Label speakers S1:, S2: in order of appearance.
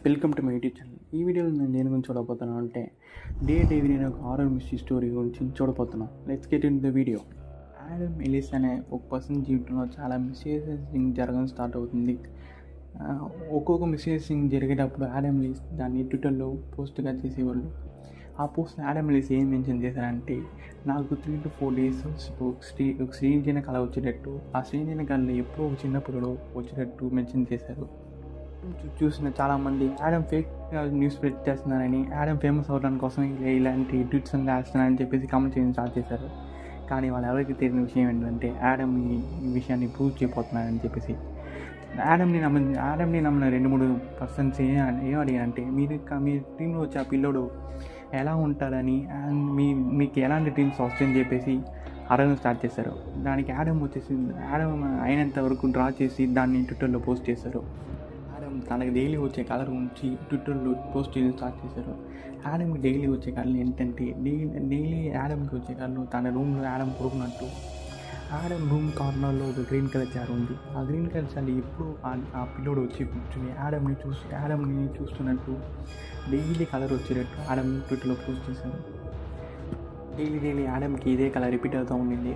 S1: Welcome to my YouTube channel. ఈ వీడియోలో నేను దేని గురించి చూడబోతున్నాను అంటే డే డేవిడ్ అనే ఒక హారర్ మిస్టరీ స్టోరీ గురించి చూడబోతున్నాం. Let's get in the video. Adam Ellis అనే ఒక పర్సన్ జీవితంలో చాలా మిస్టీరియస్ థింగ్ జరగడం స్టార్ట్ అవుతుంది. ఒక్కొక్క మిస్టీరియస్ థింగ్ జరిగేటప్పుడు ఆడమ్ ఎలిస్ దాన్ని ట్విట్టర్లో పోస్ట్గా చేసేవాళ్ళు. ఆ పోస్ట్ ఆడమ్ ఎలిస్ ఏం మెన్షన్ చేశారంటే, నాకు 3 to 4 days ఒక స్ట్రేంజ్ అయిన కళ వచ్చేటట్టు, ఆ స్ట్రేంజ్ అయిన కళ ఎప్పుడో ఒక చిన్నప్పుడు వచ్చేటట్టు మెన్షన్ చేశారు. చూసిన చాలామంది ఆడమ్ ఫేక్ న్యూస్ స్ప్రెడ్ చేస్తున్నారని, ఆడమ్ ఫేమస్ అవడానికి కోసం ఇలాంటి ట్వీట్స్ అన్ని వేస్తున్నారని చెప్పేసి కామెంట్ చేయడం స్టార్ట్ చేశారు. కానీ వాళ్ళు ఎవరికి తెలియని విషయం ఏంటంటే ఆడమ్ ఈ విషయాన్ని ప్రూవ్ చేయబోతున్నారని చెప్పేసి. ఆడమ్ని నమ్మిన 2-3 పర్సన్స్ ఏం అడిగారంటే, మీ టీంలో వచ్చే ఆ పిల్లోడు ఎలా ఉంటాడని, మీకు ఎలాంటి డ్రీమ్స్ వస్తాయని చెప్పేసి అడగడం స్టార్ట్ చేశారు. దానికి ఆడమ్ అయినంత వరకు డ్రా చేసి దాన్ని ట్విట్టర్లో పోస్ట్ చేశారు. ఆడమ్ తనకి డైలీ వచ్చే కలర్ గురించి ట్విట్టర్లో పోస్ట్ చేయడం స్టార్ట్ చేశారు. ఆడమ్కి డైలీ వచ్చే కళలు ఏంటంటే, డైలీ ఆడమ్కి వచ్చే కళలు తన రూమ్లో ఆడమ్ పడుకున్నట్టు, ఆడమ్ రూమ్ కార్నర్లో ఒక గ్రీన్ కలర్ చైర్ ఉంది. ఆ గ్రీన్ కలర్ చైర్ ఎప్పుడు ఆ పిల్లోడు వచ్చి కూర్చుని ఆడమ్ని చూస్తున్నట్టు డైలీ కలర్ వచ్చేటట్టు ఆడమ్ ట్విట్టర్లో పోస్ట్ చేశారు. డైలీ ఆడమ్కి ఇదే కలర్ రిపీట్ అవుతూ ఉండింది.